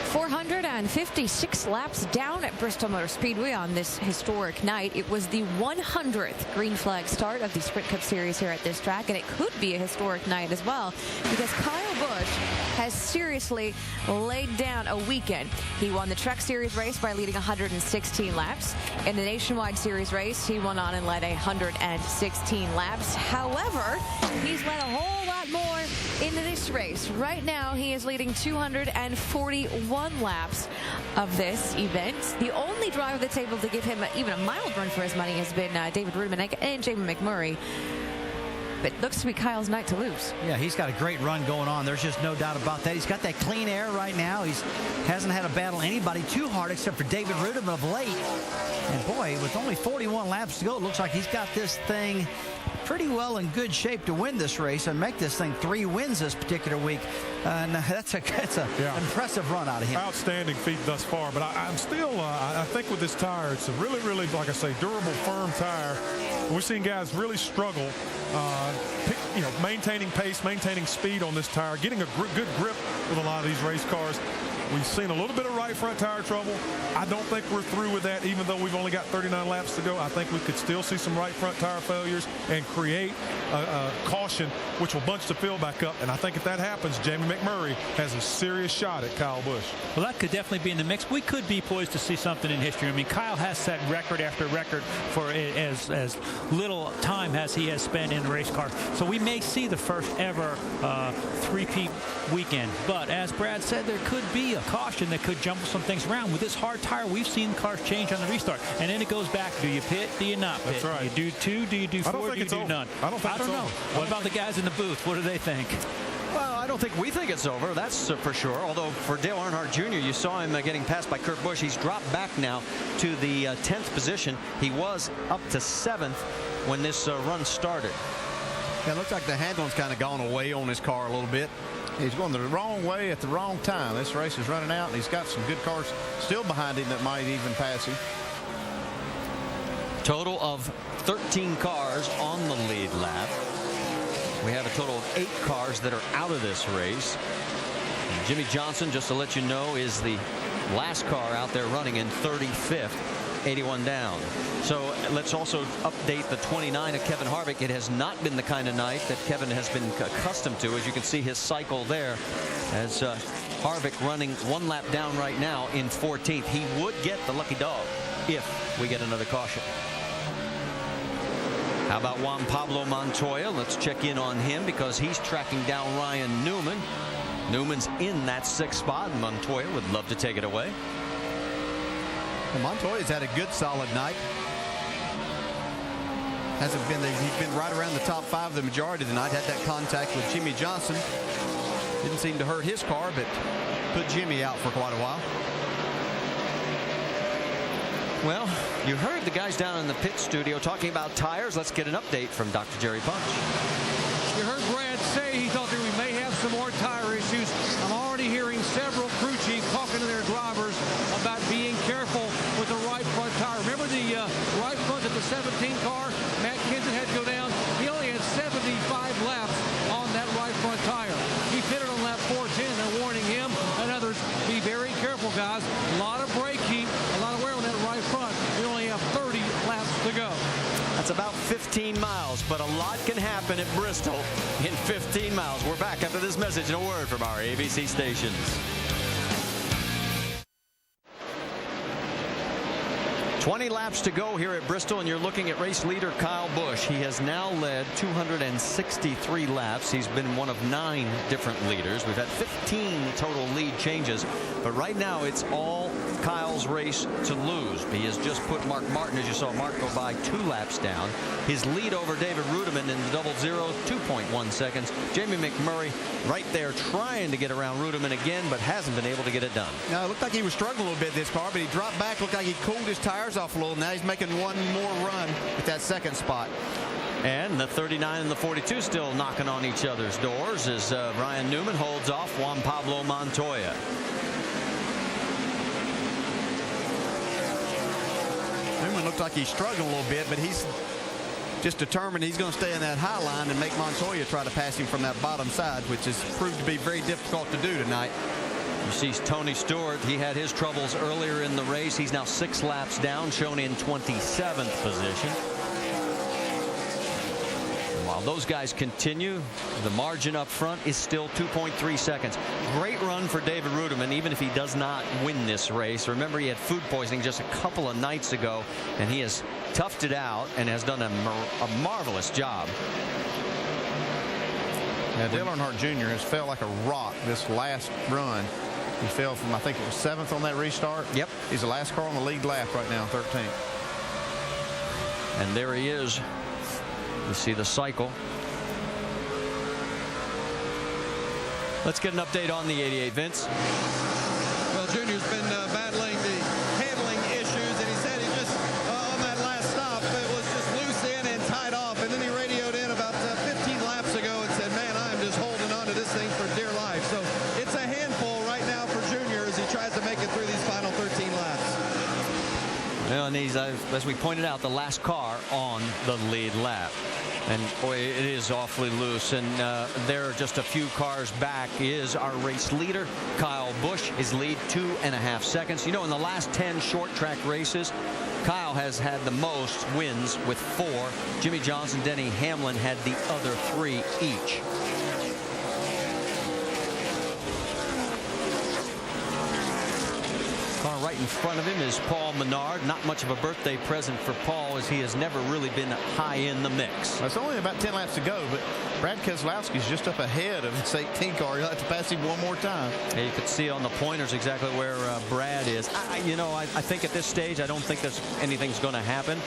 456 laps down at Bristol Motor Speedway on this historic night. It was the 100th green flag start of the Sprint Cup Series here at this track, and it could be a historic night as well because Kyle Busch has seriously laid down a weekend. He won the Truck Series race by leading 116 laps. In the Nationwide Series race, he went on and led 116 laps. However, he's led a whole lot more in this race. Right now, he is leading 241 laps of this event. The only driver that's able to give him even a mild run for his money has been David Rudiman and Jamie McMurray. But it looks to be Kyle's night to lose. Yeah, he's got a great run going on. There's just no doubt about that. He's got that clean air right now. He hasn't had to battle anybody too hard except for David Rudiman of late. And boy, with only 41 laps to go, it looks like he's got this thing pretty well in good shape to win this race and make this thing 3 wins this particular week. And that's an impressive run out of him. Outstanding feat thus far. But I'm still, I think with this tire, it's a really, like I say, durable, firm tire. We're seeing guys really struggle, maintaining pace, maintaining speed on this tire, getting a good grip with a lot of these race cars. We've seen a little bit of right front tire trouble. I don't think we're through with that, even though we've only got 39 laps to go. I think we could still see some right front tire failures and create a caution, which will bunch the field back up. And I think if that happens, Jamie McMurray has a serious shot at Kyle Busch. Well, that could definitely be in the mix. We could be poised to see something in history. I mean, Kyle has set record after record for as little time as he has spent in the race car. So we may see the first ever three-peat weekend. But as Brad said, there could be a caution that could jumble some things around. With this hard tire, we've seen cars change on the restart. And then it goes back, do you pit, do you not pit? That's right. Do you do 2, do you do 4, do you do none? I don't know. What about the guys in the booth? What do they think? Well, I don't think we think it's over. That's for sure. Although for Dale Earnhardt Jr., you saw him getting passed by Kurt Busch. He's dropped back now to the 10th position. He was up to 7th when this run started. Yeah, it looks like the handling's kind of gone away on his car a little bit. He's going the wrong way at the wrong time. This race is running out, and he's got some good cars still behind him that might even pass him. Total of 13 cars on the lead lap. We have a total of 8 cars that are out of this race. And Jimmy Johnson, just to let you know, is the last car out there running in 35th. 81 down. So let's also update the 29 of Kevin Harvick. It has not been the kind of night that Kevin has been accustomed to. As you can see his cycle there, as Harvick running 1 lap down right now in 14th. He would get the lucky dog if we get another caution. How about Juan Pablo Montoya? Let's check in on him because he's tracking down Ryan Newman. Newman's in that 6th spot. Montoya would love to take it away. Well, Montoya's had a good solid night. Hasn't been there. He's been right around the top 5 the majority of the night. Had that contact with Jimmy Johnson. Didn't seem to hurt his car, but put Jimmy out for quite a while. Well, you heard the guys down in the pit studio talking about tires. Let's get an update from Dr. Jerry Punch. You heard Brad say he thought that we may have some more tire issues. I'm already hearing several crew chiefs talking to their drivers about being careful with the right front tire. Remember the right front of the 17 car? Matt Kenseth had to go down. He only had 75 laps on that right front tire. He pitted on lap 410. They're warning him and others, be very careful, guys. A lot of brake heat, a lot of wear on that right front. We only have 30 laps to go. That's about 15 miles, but a lot can happen at Bristol in 15 miles. We're back after this message and a word from our ABC stations. "20 laps to go here at Bristol, and you're looking at race leader Kyle Busch. He has now led 263 laps. He's been one of 9 different leaders. We've had 15 total lead changes, but right now it's all Kyle's race to lose. He has just put Mark Martin, as you saw Mark go by, 2 laps down. His lead over David Rudiman in the double zero, 2.1 seconds. Jamie McMurray right there trying to get around Rudiman again, but hasn't been able to get it done. Now, it looked like he was struggling a little bit this car, but he dropped back. Looked like he cooled his tires off a little. Now he's making one more run at that 2nd spot. And the 39 and the 42 still knocking on each other's doors as Ryan Newman holds off Juan Pablo Montoya. Newman looked like he's struggling a little bit, but he's just determined he's going to stay in that high line and make Montoya try to pass him from that bottom side, which has proved to be very difficult to do tonight. You see Tony Stewart, he had his troubles earlier in the race. He's now 6 laps down, shown in 27th position. And while those guys continue, the margin up front is still 2.3 seconds. Great run for David Ruderman, even if he does not win this race. Remember, he had food poisoning just a couple of nights ago, and he has toughed it out and has done a marvelous job. Now, Dale Earnhardt Jr. has felt like a rock this last run. He fell from, I think it was 7th on that restart. Yep. He's the last car on the lead lap right now, 13th. And there he is. You see the cycle. Let's get an update on the 88, Vince. Well, Junior's been battling the handling issues, and he said he just, on that last stop, it was just loose in and tied off. And then he radioed in about 15 laps ago and said, man, I'm just holding on to this thing for dear life. So it's a handful right now for Junior as he tries to make it through these final 13 laps. Well, and he's, as we pointed out, the last car on the lead lap. And boy, it is awfully loose. And there, just a few cars back, is our race leader, Kyle Busch. His lead 2.5 seconds. You know, in the last 10 short track races, Kyle has had the most wins with 4. Jimmy Johnson, Denny Hamlin had the other 3 each. Car right in front of him is Paul Menard. Not much of a birthday present for Paul, as he has never really been high in the mix. It's only about 10 laps to go, but Brad Keselowski's just up ahead of this 18 car. He'll have to pass him one more time. Yeah, you could see on the pointers exactly where Brad is. I think at this stage, I don't think anything's going to happen.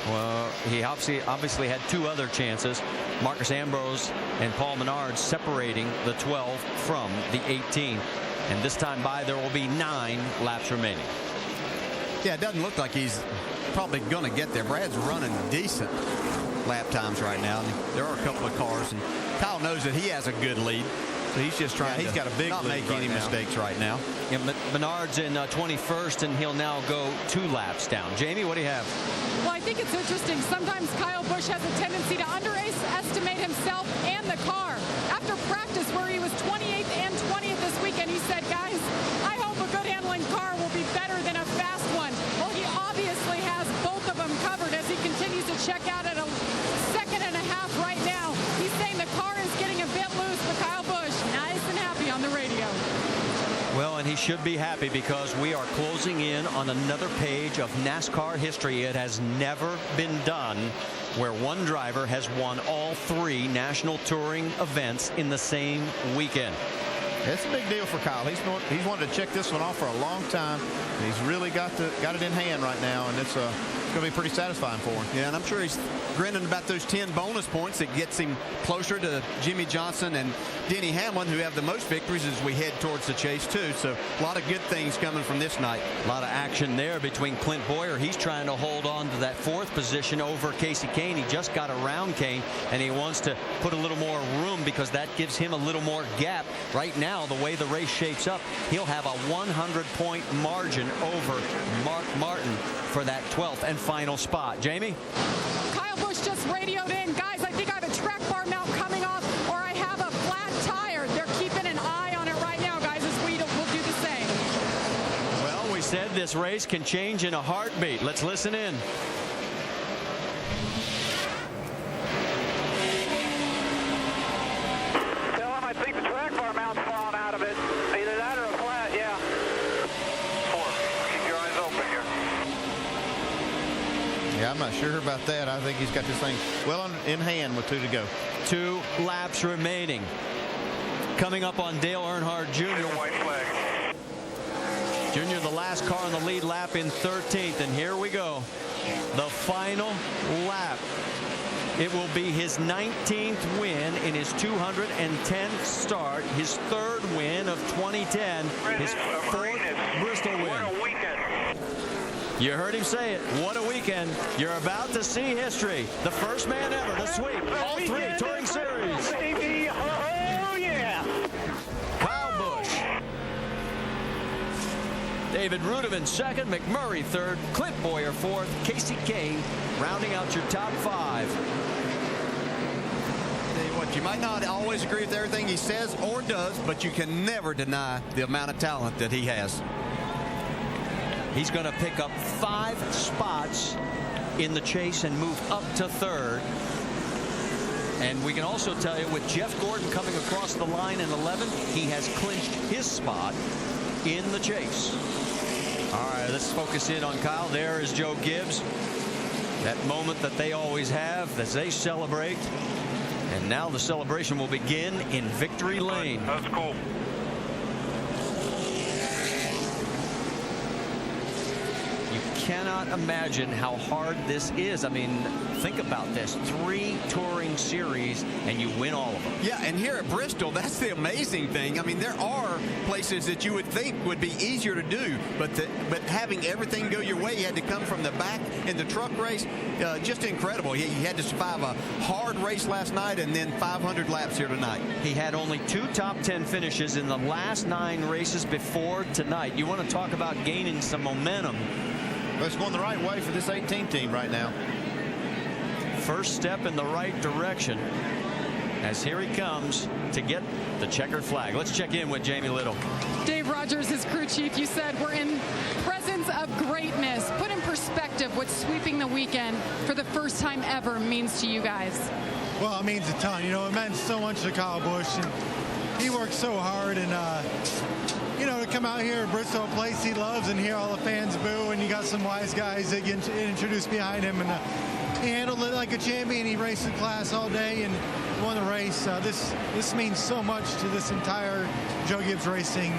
Well, he obviously had 2 other chances. Marcus Ambrose and Paul Menard separating the 12 from the 18. And this time by, there will be 9 laps remaining. Yeah, it doesn't look like he's probably going to get there. Brad's running decent lap times right now. There are a couple of cars, and Kyle knows that he has a good lead. So he's just trying he's got a big not lead make right any now. mistakes right now. Yeah, Menard's in 21st, and he'll now go 2 laps down. Jamie, what do you have? Well, I think it's interesting. Sometimes Kyle Busch has a tendency to underestimate himself and the car. After practice, where he was 28th and 20th this weekend, he said, guys, I hope a good handling car will be better than a fast one. Well, he obviously has both of them covered as he continues to check out at a 2.5 seconds right now. He's saying the car is getting a bit loose, but Kyle Busch nice and happy on the radio. Well, and he should be happy, because we are closing in on another page of NASCAR history. It has never been done where one driver has won all 3 national touring events in the same weekend. It's a big deal for Kyle. He's wanted to check this one off for a long time. And he's really got it in hand right now, and it's going to be pretty satisfying for him. Yeah, and I'm sure he's grinning about those 10 bonus points that gets him closer to Jimmy Johnson and Denny Hamlin, who have the most victories as we head towards the chase, too. So a lot of good things coming from this night. A lot of action there between Clint Boyer. He's trying to hold on to that 4th position over Casey Kane. He just got around Kane, and he wants to put a little more room, because that gives him a little more gap. Right now, the way the race shapes up, he'll have a 100-point margin over Mark Martin for that 12th and final spot. Jamie? Kyle Busch just radioed in. Guys, I think I have a track bar mount coming off, or I have a flat tire. They're keeping an eye on it right now, guys, as we will do the same. Well, we said this race can change in a heartbeat. Let's listen in. Tell him I think the track bar mount's falling out of it. Either that or a flat, yeah. 4. Keep your eyes open here. Yeah, I'm not sure about that. I think he's got this thing well in hand with 2 to go. 2 laps remaining. Coming up on Dale Earnhardt Jr. White flag. Junior, the last car on the lead lap, in 13th. And here we go. The final lap. It will be his 19th win in his 210th start, his 3rd win of 2010, his 4th Bristol win. What a weekend. You heard him say it. What a weekend. You're about to see history. The first man ever to sweep all 3 Touring Series. Baby, oh yeah. Kyle Busch. David Ruderman 2nd, McMurray 3rd, Clint Boyer 4th, Casey Kane rounding out your top 5. What times. You might not always agree with everything he says or does, but you can never deny the amount of talent that he has. He's going to pick up 5 spots in the chase and move up to 3rd. And we can also tell you, with Jeff Gordon coming across the line in 11, he has clinched his spot in the chase. All right, let's focus in on Kyle. There is Joe Gibbs. That moment that they always have as they celebrate. And now the celebration will begin in Victory Lane. That's cool. You cannot imagine how hard this is. I mean, think about this. 3 touring series and you win all of them. Yeah, and here at Bristol, that's the amazing thing. I mean, there are places that you would think would be easier to do, but having everything go your way, you had to come from the back in the truck race. Just incredible. He had to survive a hard race last night and then 500 laps here tonight. He had only 2 top 10 finishes in the last 9 races before tonight. You want to talk about gaining some momentum. Well, it's going the right way for this 18 team right now. First step in the right direction as here he comes to get the checkered flag. Let's check in with Jamie Little. Dave Rogers, his crew chief, you said we're in presence of greatness. Put in perspective what sweeping the weekend for the first time ever means to you guys. Well, it means a ton. You know, it meant so much to Kyle Busch, and he worked so hard, and you know, to come out here at Bristol, a place he loves, and hear all the fans boo, and you got some wise guys that get introduced behind him, and he handled it like a champion. He raced the class all day and won the race. This means so much to this entire Joe Gibbs Racing,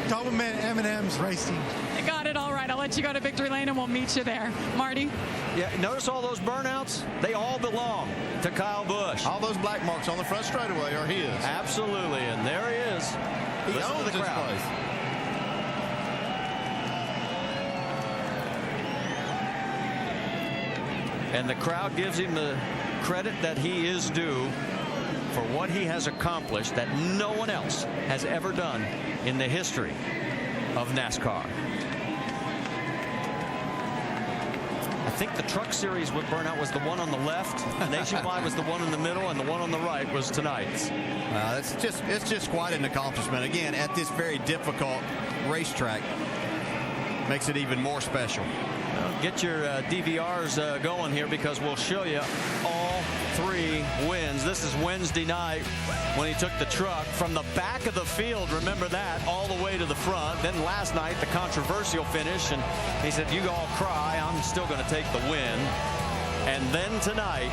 Doublemint M&M's race team. You got it all right. I'll let you go to Victory Lane, and we'll meet you there. Marty? Yeah, notice all those burnouts? They all belong to Kyle Busch. All those black marks on the front straightaway are his. Absolutely, and there he is. He Listen owns to the this crowd. place. And the crowd gives him the credit that he is due for what he has accomplished that no one else has ever done in the history of NASCAR. I think the Truck Series with burnout was the one on the left, Nationwide was the one in the middle, and the one on the right was tonight's. It's just quite an accomplishment. Again, at this very difficult racetrack, makes it even more special. Well, get your DVRs going here, because we'll show you all 3 wins. This is Wednesday night when he took the truck from the back of the field, remember that, all the way to the front. Then last night, the controversial finish, and he said, you all cry, I'm still going to take the win. And then tonight,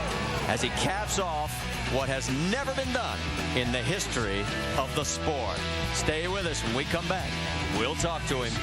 as he caps off what has never been done in the history of the sport. Stay with us. When we come back, we'll talk to him.